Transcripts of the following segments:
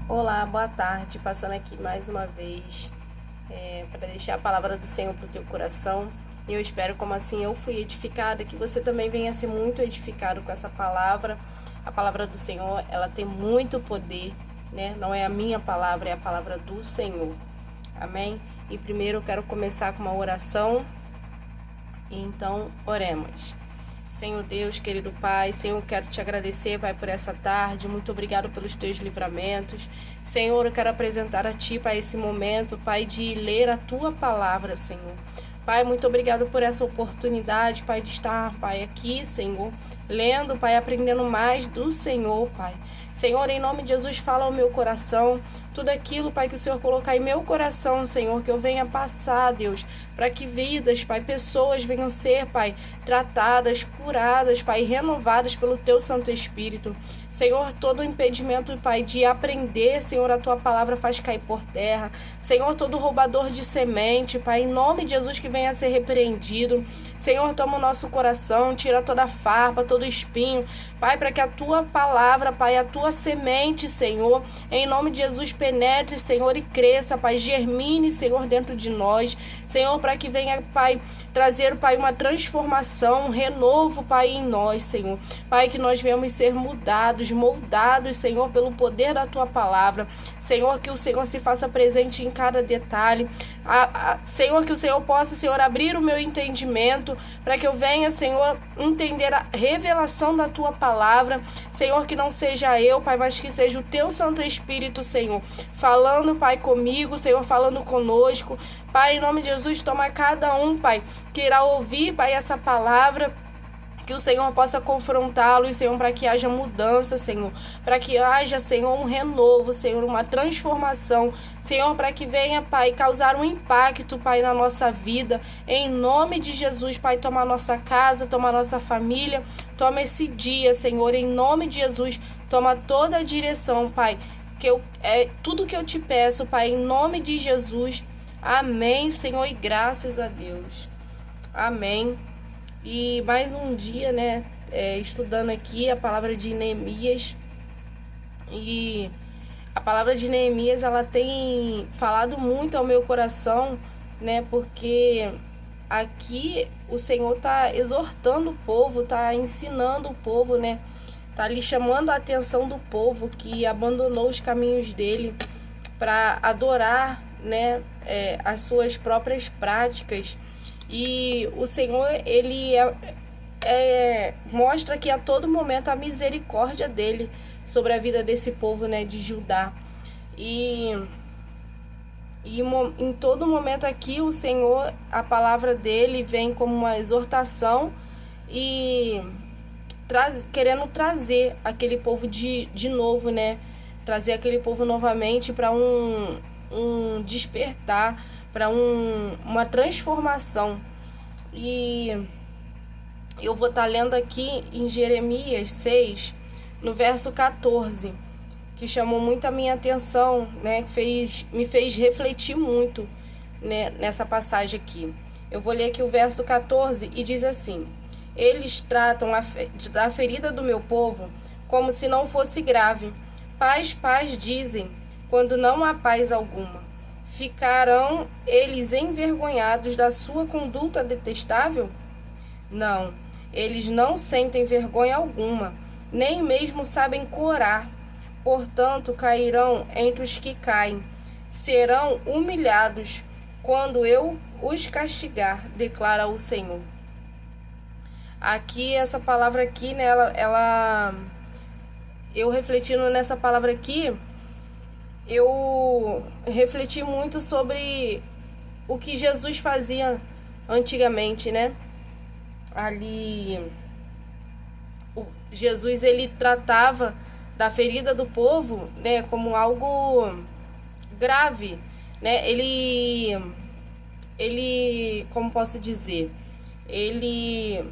Olá, boa tarde. Passando aqui mais uma vez para deixar a palavra do Senhor para o teu coração. E eu espero, como assim eu fui edificada, que você também venha ser muito edificado com essa palavra. A palavra do Senhor, ela tem muito poder, né? Não é a minha palavra, é a palavra do Senhor. Amém? E primeiro eu quero começar com uma oração. Então, oremos. Senhor Deus, querido Pai, Senhor, eu quero te agradecer, Pai, por essa tarde. Muito obrigado pelos teus livramentos. Senhor, eu quero apresentar a Ti, Pai, esse momento, Pai, de ler a Tua palavra, Senhor. Pai, muito obrigado por essa oportunidade, Pai, de estar, Pai, aqui, Senhor, lendo, Pai, aprendendo mais do Senhor, Pai. Senhor, em nome de Jesus, fala ao meu coração tudo aquilo, Pai, que o Senhor colocar em meu coração, Senhor, que eu venha passar, Deus, para que vidas, Pai, pessoas venham ser, Pai, tratadas, curadas, Pai, renovadas pelo Teu Santo Espírito. Senhor, todo impedimento, Pai, de aprender, Senhor, a Tua palavra faz cair por terra. Senhor, todo roubador de semente, Pai, em nome de Jesus, que venha a ser repreendido. Senhor, toma o nosso coração, tira toda a farpa, todo espinho, Pai, para que a Tua palavra, Pai, a Tua semente, Senhor, em nome de Jesus, penetre, Senhor, e cresça, Pai, germine, Senhor, dentro de nós. Senhor, para que venha, Pai, trazer, Pai, uma transformação, um renovo, Pai, em nós, Senhor. Pai, que nós venhamos ser mudados, moldados, Senhor, pelo poder da Tua palavra. Senhor, que o Senhor se faça presente em cada detalhe. Senhor, que o Senhor possa, Senhor, abrir o meu entendimento, para que eu venha, Senhor, entender a revelação da Tua palavra. Senhor, que não seja eu, Pai, mas que seja o Teu Santo Espírito, Senhor, falando, Pai, comigo, Senhor, falando conosco. Pai, em nome de Jesus, toma cada um, Pai, que irá ouvir, Pai, essa palavra, que o Senhor possa confrontá-lo, Senhor, para que haja mudança, Senhor, para que haja, Senhor, um renovo, Senhor, uma transformação, Senhor, para que venha, Pai, causar um impacto, Pai, na nossa vida, em nome de Jesus, Pai, toma a nossa casa, toma a nossa família, toma esse dia, Senhor, em nome de Jesus, toma toda a direção, Pai, tudo que eu te peço, Pai, em nome de Jesus, amém, Senhor, e graças a Deus, amém. E mais um dia, né, estudando aqui a palavra de Neemias. E a palavra de Neemias, ela tem falado muito ao meu coração, né, porque aqui o Senhor tá exortando o povo, tá ensinando o povo, né, tá ali chamando a atenção do povo que abandonou os caminhos dele para adorar, né, as suas próprias práticas. E o Senhor, ele mostra que a todo momento a misericórdia dele sobre a vida desse povo, né, de Judá. E em todo momento aqui o Senhor, a palavra dele vem como uma exortação e querendo trazer aquele povo de novo, né, trazer aquele povo novamente para um despertar, para uma transformação. E eu vou estar lendo aqui em Jeremias 6, no verso 14, que chamou muito a minha atenção, né, que me fez refletir muito, né, nessa passagem aqui. Eu vou ler aqui o verso 14 e diz assim: eles tratam da ferida do meu povo como se não fosse grave. Paz, paz, dizem, quando não há paz alguma. Ficarão eles envergonhados da sua conduta detestável? Não, eles não sentem vergonha alguma, nem mesmo sabem corar. Portanto, cairão entre os que caem, serão humilhados quando eu os castigar, declara o Senhor. Aqui, essa palavra aqui, né, eu refletindo nessa palavra aqui, eu refleti muito sobre o que Jesus fazia antigamente, né? Ali, Jesus, ele tratava da ferida do povo, né, como algo grave, né? Ele, como posso dizer, ele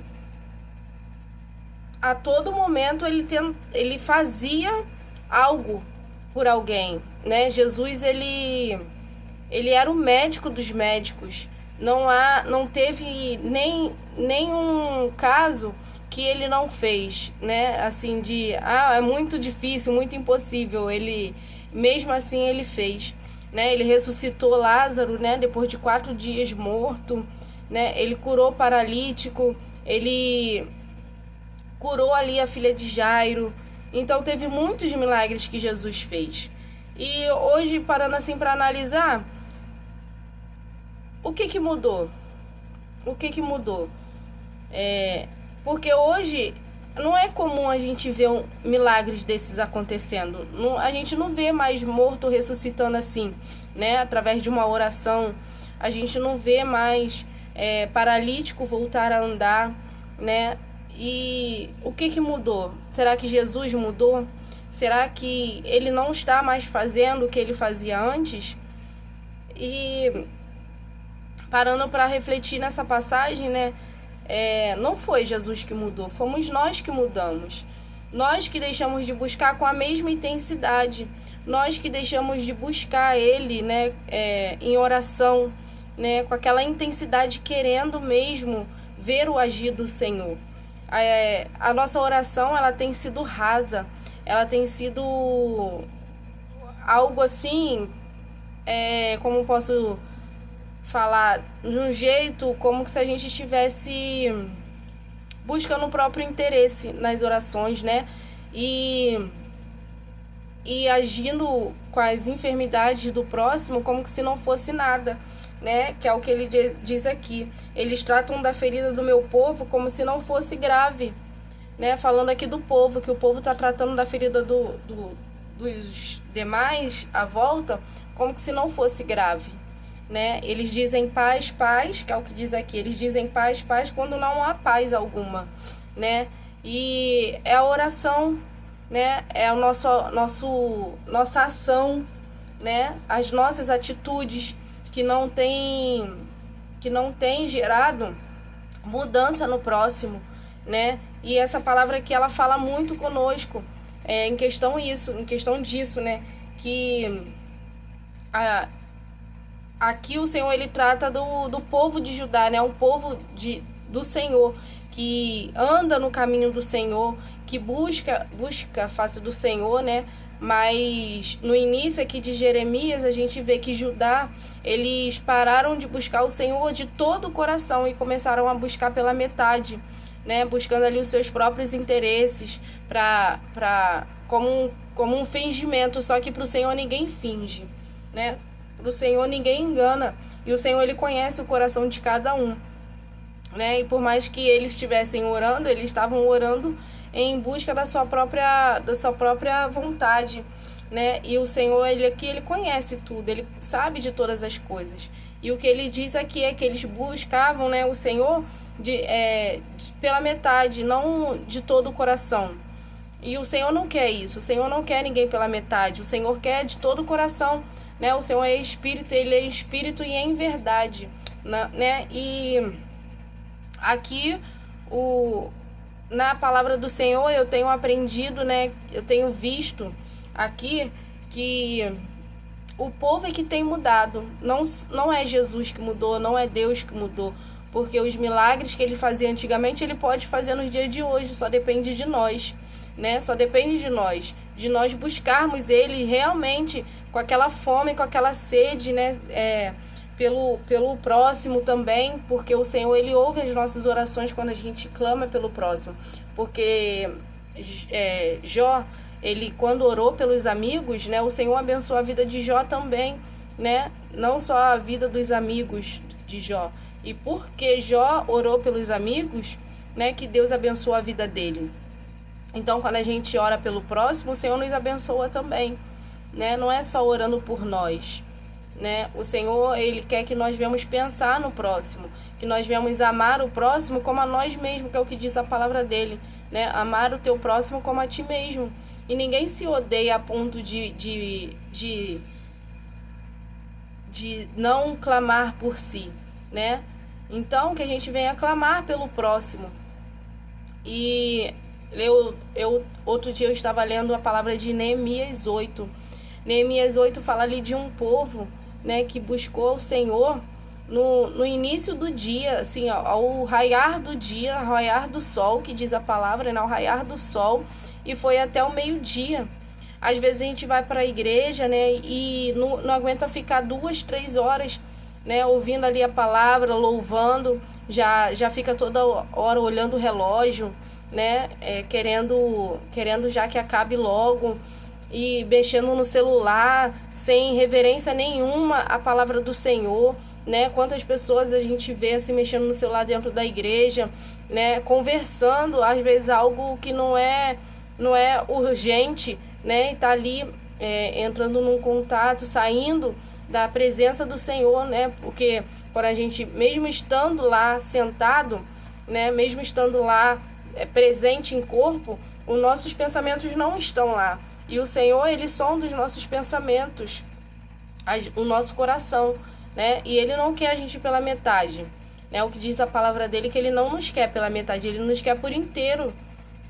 a todo momento ele fazia algo por alguém, né? Jesus, ele era o médico dos médicos. Não teve nenhum caso que ele não fez, né? Assim, é muito difícil, muito impossível. Mesmo assim, ele fez, né? Ele ressuscitou Lázaro, né? Depois de 4 dias morto, né? Ele curou o paralítico, ele curou ali a filha de Jairo. Então, teve muitos milagres que Jesus fez. E hoje, parando assim para analisar, o que mudou? O que mudou? Porque hoje não é comum a gente ver milagres desses acontecendo. A gente não vê mais morto ressuscitando assim, né? Através de uma oração. A gente não vê mais paralítico voltar a andar, né? E o que mudou? Será que Jesus mudou? Será que ele não está mais fazendo o que ele fazia antes? E parando para refletir nessa passagem, né? Não foi Jesus que mudou, fomos nós que mudamos. Nós que deixamos de buscar com a mesma intensidade. Nós que deixamos de buscar Ele, né? Em oração, né? Com aquela intensidade, querendo mesmo ver o agir do Senhor. A nossa oração, ela tem sido rasa. Ela tem sido algo assim, como posso falar, de um jeito como se a gente estivesse buscando o próprio interesse nas orações, né? E agindo com as enfermidades do próximo como se não fosse nada, né? Que é o que ele diz aqui. Eles tratam da ferida do meu povo como se não fosse grave, né? Falando aqui do povo, que o povo está tratando da ferida dos demais à volta como se não fosse grave, né? Eles dizem paz, paz, que é o que diz aqui. Eles dizem paz, paz, quando não há paz alguma, né? E é a oração, né? É a nossa ação, né? As nossas atitudes que não tem gerado mudança no próximo, né? E essa palavra aqui, ela fala muito conosco, em questão disso, né? Que aqui o Senhor, ele trata do povo de Judá, né? Um povo do Senhor, que anda no caminho do Senhor, que busca a face do Senhor, né? Mas no início aqui de Jeremias, a gente vê que Judá, eles pararam de buscar o Senhor de todo o coração e começaram a buscar pela metade, né? Buscando ali os seus próprios interesses, como um fingimento, só que para o Senhor ninguém finge, né? Para o Senhor ninguém engana, e o Senhor, ele conhece o coração de cada um, né? E por mais que eles estivessem orando, eles estavam orando em busca da sua própria vontade, né? E o Senhor, ele conhece tudo, ele sabe de todas as coisas. E o que ele diz aqui é que eles buscavam, né, o Senhor pela metade, não de todo o coração. E o Senhor não quer isso, o Senhor não quer ninguém pela metade, o Senhor quer de todo o coração, né? O Senhor é espírito, ele é espírito e em verdade, né? E aqui na palavra do Senhor eu tenho aprendido, né? Eu tenho visto aqui que o povo é que tem mudado. Não é Jesus que mudou, não é Deus que mudou. Porque os milagres que ele fazia antigamente, ele pode fazer nos dias de hoje. Só depende de nós, né? Só depende de nós buscarmos ele realmente com aquela fome, com aquela sede, né? Pelo próximo também, porque o Senhor, ele ouve as nossas orações quando a gente clama pelo próximo. Porque Jó, ele quando orou pelos amigos, né, o Senhor abençoou a vida de Jó também, né? Não só a vida dos amigos de Jó. E porque Jó orou pelos amigos, né, que Deus abençoou a vida dele. Então, quando a gente ora pelo próximo, o Senhor nos abençoa também, né? Não é só orando por nós, né? O Senhor, ele quer que nós venhamos pensar no próximo, que nós venhamos amar o próximo como a nós mesmos, que é o que diz a palavra dele, né? Amar o teu próximo como a ti mesmo. E ninguém se odeia a ponto de não clamar por si, né? Então, que a gente venha clamar pelo próximo. E outro dia eu estava lendo a palavra de Neemias 8. Neemias 8 fala ali de um povo, né, que buscou o Senhor no início do dia, assim, ao raiar do dia, ao raiar do sol, que diz a palavra, né? Ao raiar do sol, e foi até o meio-dia. Às vezes a gente vai para a igreja, né, e não aguenta ficar 2, 3 horas, né, ouvindo ali a palavra, louvando, já fica toda hora olhando o relógio, né, querendo já que acabe logo, e mexendo no celular, sem reverência nenhuma à palavra do Senhor, né? Quantas pessoas a gente vê assim mexendo no celular dentro da igreja, né, conversando, às vezes algo que não é urgente, né, e tá ali entrando num contato, saindo da presença do Senhor, né? Porque quando a gente, mesmo estando lá sentado, né, mesmo estando lá presente em corpo, os nossos pensamentos não estão lá. E o Senhor, ele sonda os nossos pensamentos, o nosso coração, né? E ele não quer a gente pela metade, né? O que diz a palavra dele, que ele não nos quer pela metade, ele nos quer por inteiro,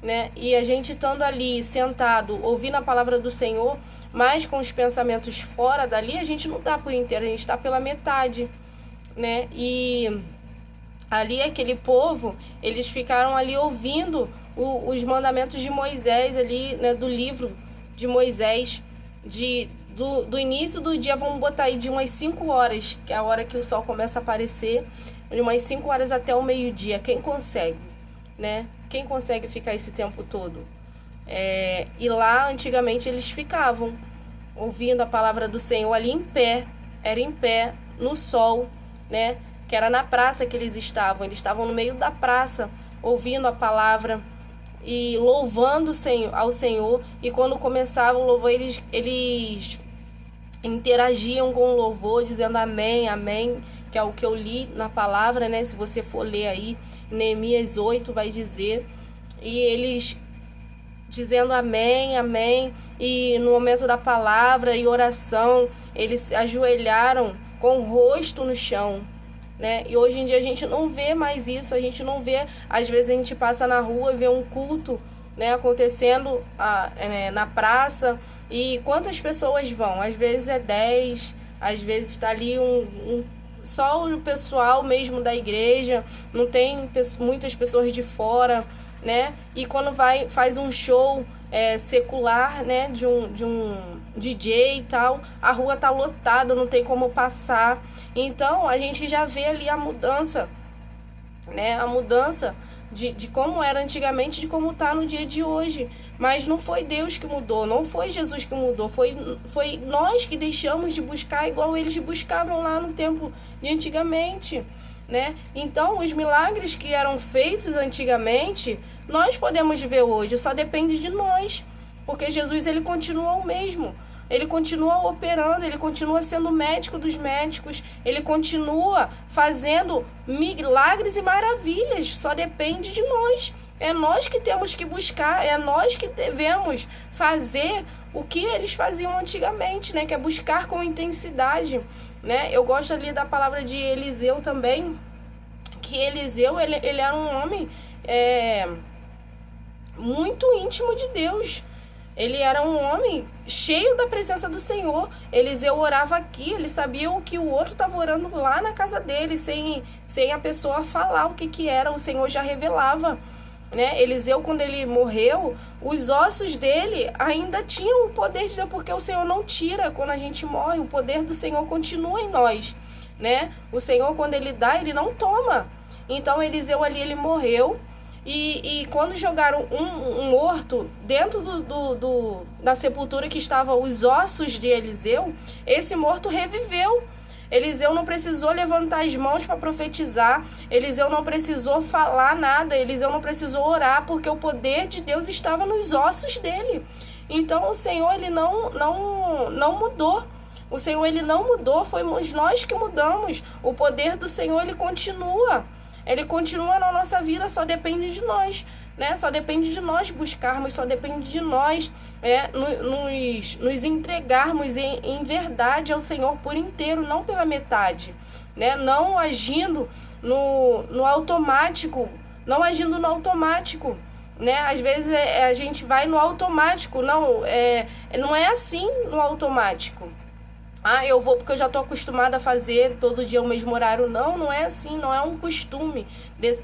né? E a gente estando ali sentado, ouvindo a palavra do Senhor, mas com os pensamentos fora dali, a gente não está por inteiro, a gente está pela metade, né? E ali aquele povo, eles ficaram ali ouvindo os mandamentos de Moisés ali, né? Do livro de Moisés, do início do dia, vamos botar aí de umas 5 horas, que é a hora que o sol começa a aparecer, de umas 5 horas até o meio-dia. Quem consegue, né? Quem consegue ficar esse tempo todo? E lá, antigamente, eles ficavam ouvindo a palavra do Senhor ali em pé, era em pé, no sol, né? Que era na praça que eles estavam no meio da praça, ouvindo a palavra e louvando ao Senhor. E quando começava o louvor, eles interagiam com o louvor, dizendo amém, amém, que é o que eu li na palavra, né? Se você for ler aí, Neemias 8 vai dizer, e eles dizendo amém, amém, e no momento da palavra e oração, eles se ajoelharam com o rosto no chão, né? E hoje em dia a gente não vê mais isso, a gente não vê, às vezes a gente passa na rua e vê um culto, né, acontecendo na praça, e quantas pessoas vão? Às vezes 10, às vezes está ali só o pessoal mesmo da igreja, não tem muitas pessoas de fora, né? E quando faz um show secular, né, de um DJ e tal, a rua tá lotada, não tem como passar. Então a gente já vê ali a mudança, né? A mudança de como era antigamente, de como tá no dia de hoje. Mas não foi Deus que mudou, não foi Jesus que mudou, foi nós que deixamos de buscar igual eles buscavam lá no tempo de antigamente, né? Então, os milagres que eram feitos antigamente, nós podemos ver hoje, só depende de nós, porque Jesus, ele continua o mesmo. Ele continua operando, ele continua sendo médico dos médicos, ele continua fazendo milagres e maravilhas, só depende de nós. É nós que temos que buscar, é nós que devemos fazer o que eles faziam antigamente, né? Que é buscar com intensidade, né? Eu gosto ali da palavra de Eliseu também, que Eliseu, ele era um homem muito íntimo de Deus. Ele era um homem cheio da presença do Senhor. Eliseu orava aqui, ele sabia o que o outro estava orando lá na casa dele, sem a pessoa falar o que era, o Senhor já revelava, né? Eliseu, quando ele morreu, os ossos dele ainda tinham o poder de Deus, porque o Senhor não tira quando a gente morre, o poder do Senhor continua em nós, né? O Senhor, quando ele dá, ele não toma. Então Eliseu ali, ele morreu. E quando jogaram um morto dentro da sepultura que estavam os ossos de Eliseu, esse morto reviveu. Eliseu não precisou levantar as mãos para profetizar, Eliseu não precisou falar nada, Eliseu não precisou orar, porque o poder de Deus estava nos ossos dele. Então o Senhor, ele não mudou. O Senhor, ele não mudou, fomos nós que mudamos. O poder do Senhor, ele continua. Ele continua na nossa vida, só depende de nós, né? Só depende de nós buscarmos, só depende de nós nos entregarmos em verdade ao Senhor por inteiro, não pela metade, né? Não agindo no automático, não automático, né? Às vezes a gente vai no automático, não é assim no automático. Ah, eu vou porque eu já estou acostumada a fazer todo dia o mesmo horário. Não, não é assim, não é um costume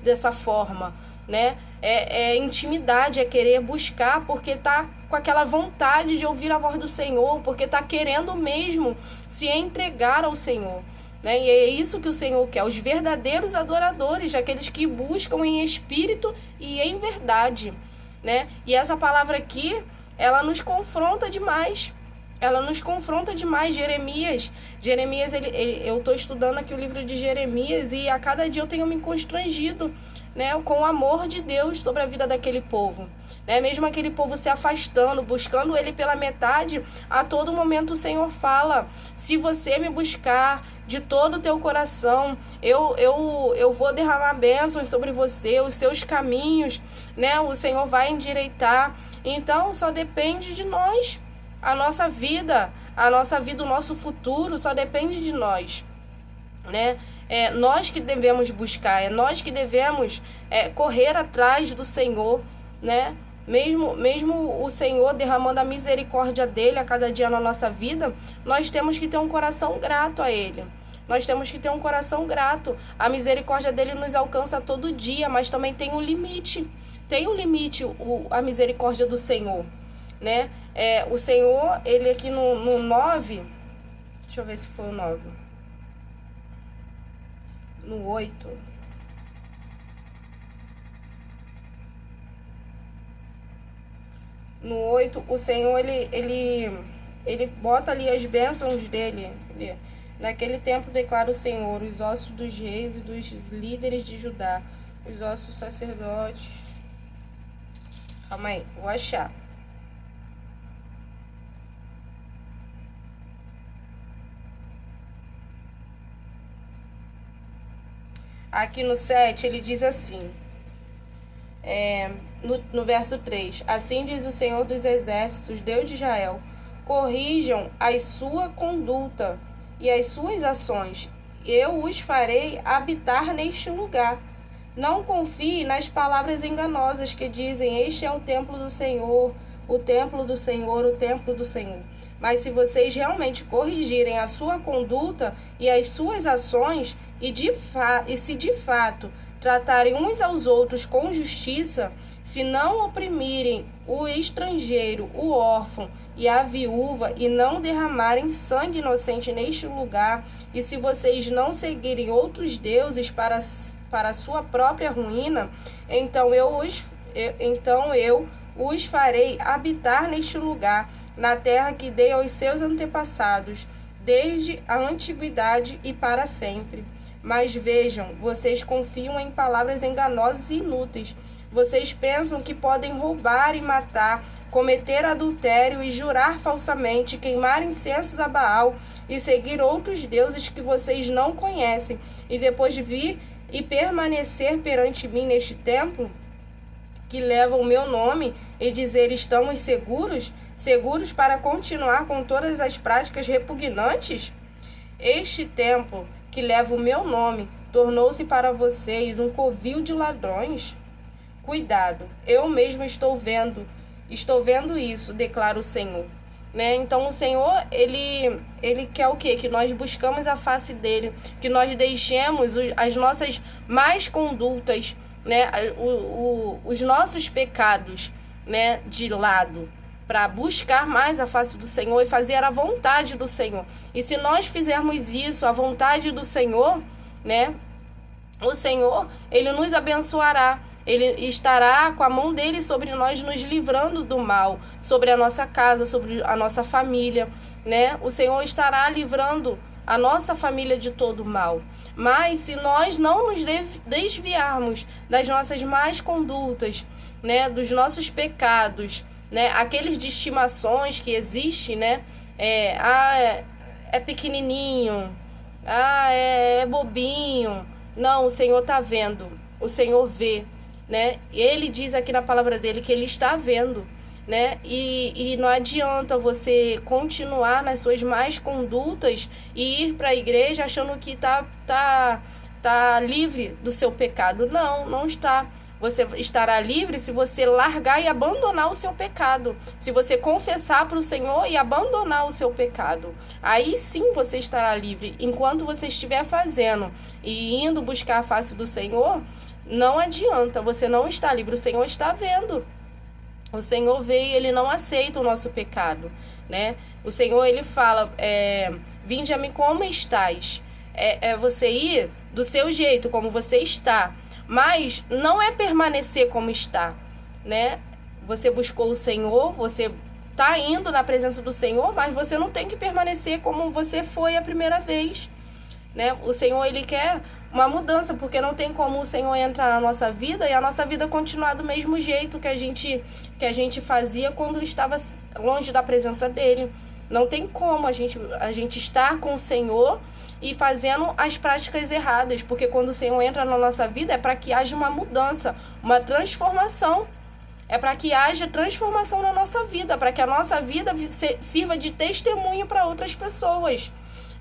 dessa forma, né? É intimidade, é querer buscar porque tá com aquela vontade de ouvir a voz do Senhor, porque tá querendo mesmo se entregar ao Senhor, né? E é isso que o Senhor quer, os verdadeiros adoradores, aqueles que buscam em espírito e em verdade, né? E essa palavra aqui, ela nos confronta demais. Ela nos confronta demais. Jeremias, eu estou estudando aqui o livro de Jeremias e a cada dia eu tenho me constrangido, né, com o amor de Deus sobre a vida daquele povo, né? Mesmo aquele povo se afastando, buscando ele pela metade, a todo momento o Senhor fala: se você me buscar de todo o teu coração, eu vou derramar bênçãos sobre você, os seus caminhos, né, o Senhor vai endireitar. Então só depende de nós. A nossa vida, o nosso futuro só depende de nós, né? É nós que devemos buscar, é nós que devemos correr atrás do Senhor, né? Mesmo o Senhor derramando a misericórdia dele a cada dia na nossa vida, nós temos que ter um coração grato a ele. Nós temos que ter um coração grato. A misericórdia dele nos alcança todo dia, mas também tem um limite. Tem um limite a misericórdia do Senhor, né? O Senhor, ele aqui no 9, deixa eu ver se foi o 9, no 8, no 8, o Senhor, ele bota ali as bênçãos dele. Naquele tempo declara o Senhor: os ossos dos reis e dos líderes de Judá, os ossos dos sacerdotes. Calma aí, vou achar. Aqui no 7, ele diz assim, no verso 3, assim diz o Senhor dos Exércitos, Deus de Israel: corrijam a sua conduta e as suas ações, eu os farei habitar neste lugar. Não confie nas palavras enganosas que dizem: este é o templo do Senhor, o templo do Senhor, o templo do Senhor. Mas se vocês realmente corrigirem a sua conduta e as suas ações, e se de fato tratarem uns aos outros com justiça, se não oprimirem o estrangeiro, o órfão e a viúva, e não derramarem sangue inocente neste lugar, e se vocês não seguirem outros deuses para a sua própria ruína, então eu os farei habitar neste lugar, na terra que dei aos seus antepassados, desde a antiguidade e para sempre. Mas vejam, vocês confiam em palavras enganosas e inúteis. Vocês pensam que podem roubar e matar, cometer adultério e jurar falsamente, queimar incensos a Baal e seguir outros deuses que vocês não conhecem, e depois vir e permanecer perante mim neste templo, que leva o meu nome, e dizer: estamos seguros? Seguros para continuar com todas as práticas repugnantes? Este templo, que leva o meu nome, tornou-se para vocês um covil de ladrões? Cuidado, eu mesmo estou vendo isso, declara o Senhor. Né? Então o Senhor, ele quer o quê? Que nós buscamos a face dele, que nós deixemos as nossas más condutas, né? Os nossos pecados, né, de lado, para buscar mais a face do Senhor e fazer a vontade do Senhor. E se nós fizermos isso, a vontade do Senhor, né, o Senhor, ele nos abençoará. Ele estará com a mão dele sobre nós, nos livrando do mal, sobre a nossa casa, sobre a nossa família, né? O Senhor estará livrando a nossa família de todo mal. Mas se nós não nos desviarmos das nossas más condutas, né, dos nossos pecados, né, aqueles de estimações que existem, né, é pequenininho, é bobinho. Não, o Senhor está vendo, o Senhor vê, né? Ele diz aqui na palavra dele que ele está vendo, né? E não adianta você continuar nas suas más condutas e ir para a igreja achando que tá livre do seu pecado. Não está. Você estará livre se você largar e abandonar o seu pecado. Se você confessar para o Senhor e abandonar o seu pecado. Aí sim você estará livre. Enquanto você estiver fazendo e indo buscar a face do Senhor, não adianta, você não está livre. O Senhor está vendo. O Senhor vê e Ele não aceita o nosso pecado, né? O Senhor, Ele fala, vinde a mim como estás. É você ir do seu jeito, como você está. Mas não é permanecer como está, né? Você buscou o Senhor, você está indo na presença do Senhor, mas você não tem que permanecer como você foi a primeira vez, né? O Senhor, Ele quer uma mudança, porque não tem como o Senhor entrar na nossa vida e a nossa vida continuar do mesmo jeito que a gente fazia quando estava longe da presença dEle. Não tem como a gente estar com o Senhor e fazendo as práticas erradas, porque quando o Senhor entra na nossa vida é para que haja uma mudança, uma transformação. É para que haja transformação na nossa vida, para que a nossa vida sirva de testemunho para outras pessoas,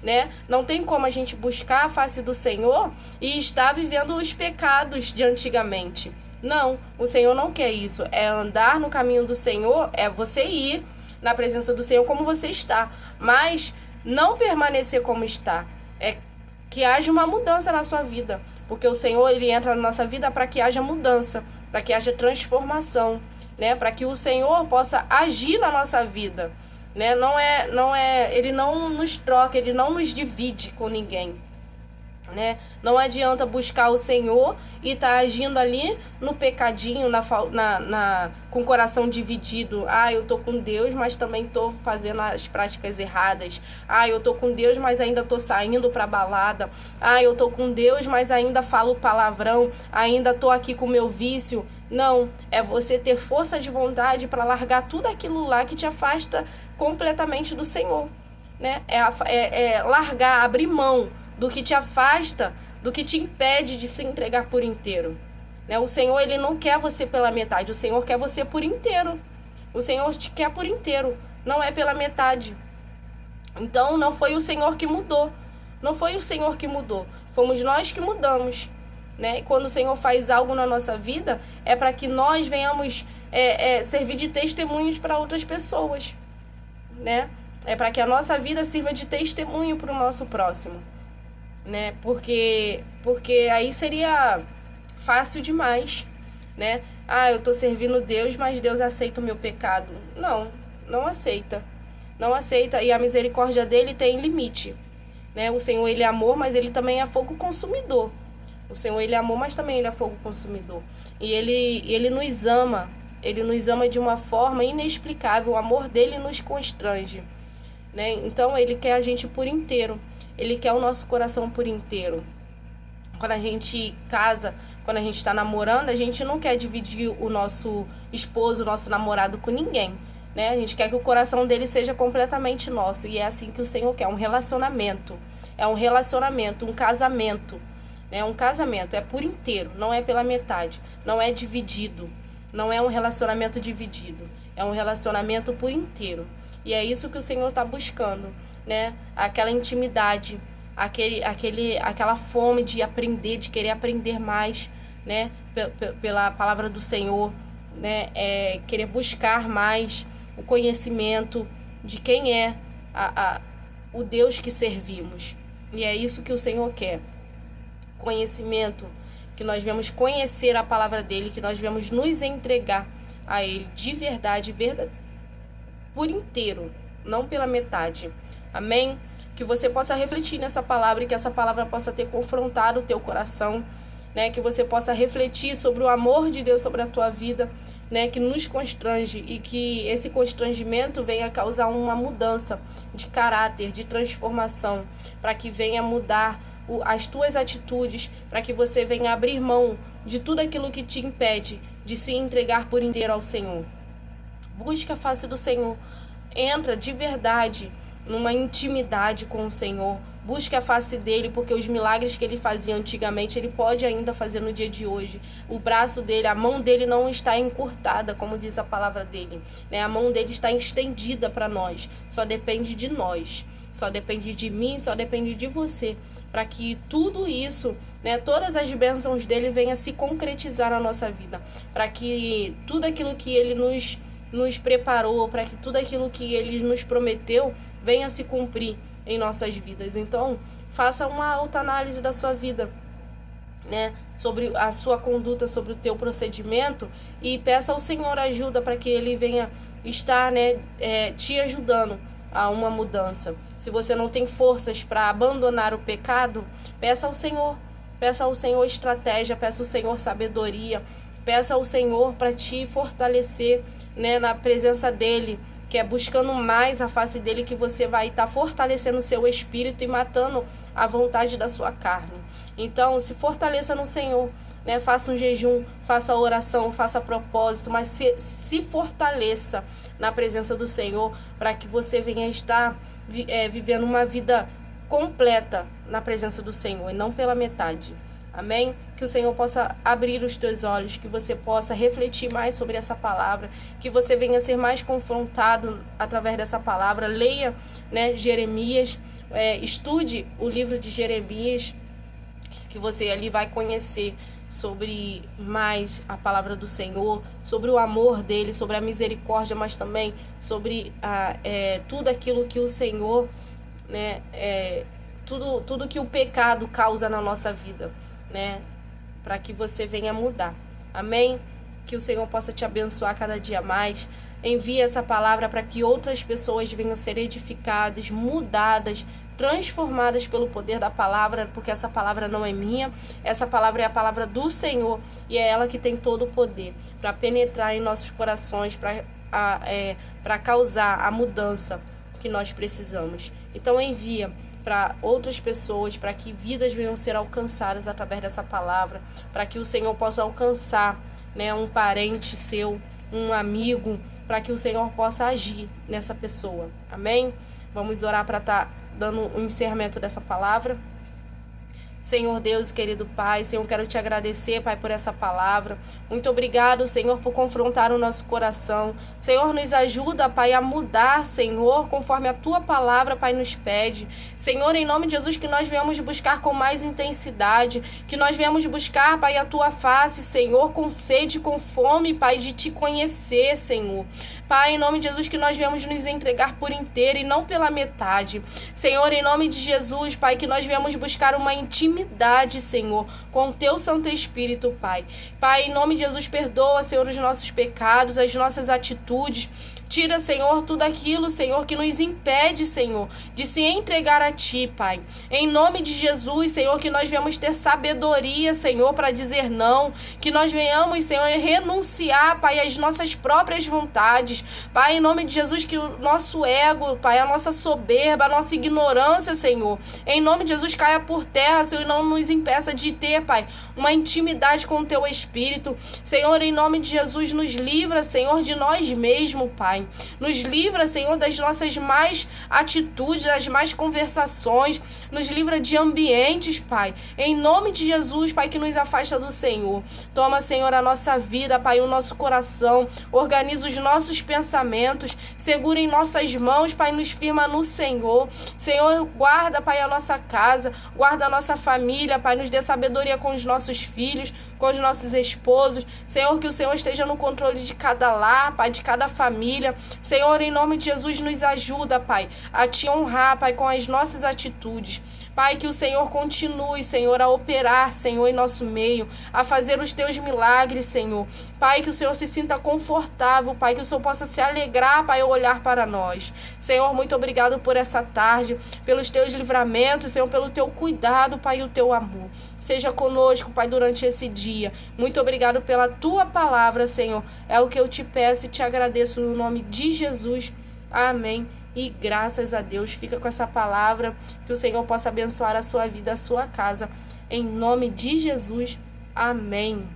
né? Não tem como a gente buscar a face do Senhor e estar vivendo os pecados de antigamente. Não, o Senhor não quer isso. É andar no caminho do Senhor, é você ir na presença do Senhor como você está, mas não permanecer como está. É que haja uma mudança na sua vida, porque o Senhor, Ele entra na nossa vida para que haja mudança, para que haja transformação, né? Para que o Senhor possa agir na nossa vida, né? Ele não nos troca, Ele não nos divide com ninguém, né? Não adianta buscar o Senhor e estar agindo ali no pecadinho, com o coração dividido. Eu tô com Deus, mas também tô fazendo as práticas erradas. Eu tô com Deus, mas ainda tô saindo pra balada. Eu tô com Deus, mas ainda falo palavrão. Ainda tô aqui com o meu vício. Não, é você ter força de vontade para largar tudo aquilo lá que te afasta completamente do Senhor, né? É largar, abrir mão do que te afasta, do que te impede de se entregar por inteiro, né? O Senhor, Ele não quer você pela metade, o Senhor quer você por inteiro. O Senhor te quer por inteiro, não é pela metade. Então, não foi o Senhor que mudou, não foi o Senhor que mudou, fomos nós que mudamos, né? E quando o Senhor faz algo na nossa vida, é para que nós venhamos servir de testemunhos para outras pessoas, né? É para que a nossa vida sirva de testemunho para o nosso próximo, né? Porque aí seria fácil demais, né? Eu tô servindo Deus, mas Deus aceita o meu pecado. Não aceita. Não aceita. E a misericórdia dele tem limite, né? O Senhor, Ele é amor, mas Ele também é fogo consumidor. O Senhor, Ele é amor, mas também Ele é fogo consumidor. E Ele nos ama. Ele nos ama de uma forma inexplicável. O amor dele nos constrange, né? Então, Ele quer a gente por inteiro. Ele quer o nosso coração por inteiro. Quando a gente casa, quando a gente está namorando, a gente não quer dividir o nosso esposo, o nosso namorado com ninguém, né? A gente quer que o coração dele seja completamente nosso. E é assim que o Senhor quer, um relacionamento. É um relacionamento, um casamento, né? Um casamento é por inteiro, não é pela metade, não é dividido. Não é um relacionamento dividido, é um relacionamento por inteiro. E é isso que o Senhor está buscando, né? Aquela intimidade, aquela fome de aprender, de querer aprender mais, né? Pela palavra do Senhor, né? Querer buscar mais o conhecimento de quem é o Deus que servimos. E é isso que o Senhor quer. Conhecimento, que nós vamos conhecer a palavra dele, que nós vamos nos entregar a ele de verdade, por inteiro, não pela metade. Amém? Que você possa refletir nessa palavra e que essa palavra possa ter confrontado o teu coração, né? Que você possa refletir sobre o amor de Deus sobre a tua vida, né? Que nos constrange e que esse constrangimento venha causar uma mudança de caráter, de transformação, para que venha mudar as tuas atitudes, para que você venha abrir mão de tudo aquilo que te impede de se entregar por inteiro ao Senhor. Busca a face do Senhor, entra de verdade numa intimidade com o Senhor, busca a face dele, porque os milagres que ele fazia antigamente, ele pode ainda fazer no dia de hoje. O braço dele, a mão dele não está encurtada, como diz a palavra dele, né? A mão dele está estendida para nós, só depende de nós. só depende de mim, só depende de você, para que tudo isso, né, todas as bênçãos dele venha se concretizar na nossa vida, para que tudo aquilo que ele nos preparou, para que tudo aquilo que ele nos prometeu venha se cumprir em nossas vidas. Então, faça uma autoanálise da sua vida, né, sobre a sua conduta, sobre o teu procedimento, e peça ao Senhor ajuda para que ele venha estar, né, te ajudando a uma mudança. Se você não tem forças para abandonar o pecado, peça ao Senhor estratégia, peça ao Senhor sabedoria, peça ao Senhor para te fortalecer, né, na presença dele, que é buscando mais a face dele, que você vai estar fortalecendo o seu espírito e matando a vontade da sua carne. Então, se fortaleça no Senhor, né? Faça um jejum, faça oração, faça propósito, mas se fortaleça na presença do Senhor, para que você venha estar vivendo uma vida completa na presença do Senhor, e não pela metade. Amém? Que o Senhor possa abrir os teus olhos, que você possa refletir mais sobre essa palavra, que você venha ser mais confrontado através dessa palavra. Leia, né, Jeremias, estude o livro de Jeremias, que você ali vai conhecer sobre mais a palavra do Senhor, sobre o amor dele, sobre a misericórdia, mas também sobre tudo aquilo que o Senhor, né, tudo que o pecado causa na nossa vida, né, para que você venha mudar. Amém? Que o Senhor possa te abençoar cada dia mais. Envie essa palavra para que outras pessoas venham ser edificadas, mudadas, transformadas pelo poder da palavra, porque essa palavra não é minha, essa palavra é a palavra do Senhor, e é ela que tem todo o poder para penetrar em nossos corações, para causar a mudança que nós precisamos. Então envia para outras pessoas, para que vidas venham ser alcançadas através dessa palavra, para que o Senhor possa alcançar, né, um parente seu, um amigo, para que o Senhor possa agir nessa pessoa. Amém? Vamos orar para estar dando um encerramento dessa palavra. Senhor Deus, querido Pai, Senhor, quero te agradecer, Pai, por essa palavra. Muito obrigado, Senhor, por confrontar o nosso coração. Senhor, nos ajuda, Pai, a mudar, Senhor, conforme a Tua palavra, Pai, nos pede. Senhor, em nome de Jesus, que nós venhamos buscar com mais intensidade, que nós venhamos buscar, Pai, a Tua face, Senhor, com sede, com fome, Pai, de Te conhecer, Senhor. Pai, em nome de Jesus, que nós venhamos nos entregar por inteiro e não pela metade. Senhor, em nome de Jesus, Pai, que nós venhamos buscar uma intimidade, Senhor, com o Teu Santo Espírito, Pai. Pai, em nome de Jesus, perdoa, Senhor, os nossos pecados, as nossas atitudes. Tira, Senhor, tudo aquilo, Senhor, que nos impede, Senhor, de se entregar a Ti, Pai. Em nome de Jesus, Senhor, que nós venhamos ter sabedoria, Senhor, para dizer não. Que nós venhamos, Senhor, renunciar, Pai, às nossas próprias vontades. Pai, em nome de Jesus, que o nosso ego, Pai, a nossa soberba, a nossa ignorância, Senhor, em nome de Jesus, caia por terra, Senhor, e não nos impeça de ter, Pai, uma intimidade com o Teu Espírito. Senhor, em nome de Jesus, nos livra, Senhor, de nós mesmos, Pai. Nos livra, Senhor, das nossas más atitudes, das más conversações. Nos livra de ambientes, Pai. Em nome de Jesus, Pai, que nos afasta do Senhor. Toma, Senhor, a nossa vida, Pai, o nosso coração. Organiza os nossos pensamentos. Segura em nossas mãos, Pai, nos firma no Senhor. Senhor, guarda, Pai, a nossa casa. Guarda a nossa família, Pai. Nos dê sabedoria com os nossos filhos, com os nossos esposos. Senhor, que o Senhor esteja no controle de cada lar, Pai, de cada família. Senhor, em nome de Jesus, nos ajuda, Pai, a Te honrar, Pai, com as nossas atitudes. Pai, que o Senhor continue, Senhor, a operar, Senhor, em nosso meio, a fazer os Teus milagres, Senhor. Pai, que o Senhor se sinta confortável, Pai, que o Senhor possa se alegrar, Pai, ao olhar para nós. Senhor, muito obrigado por essa tarde, pelos Teus livramentos, Senhor, pelo Teu cuidado, Pai, e o Teu amor. Seja conosco, Pai, durante esse dia. Muito obrigado pela Tua palavra, Senhor. É o que eu te peço e te agradeço no nome de Jesus. Amém. E graças a Deus, fica com essa palavra, que o Senhor possa abençoar a sua vida, a sua casa. Em nome de Jesus. Amém.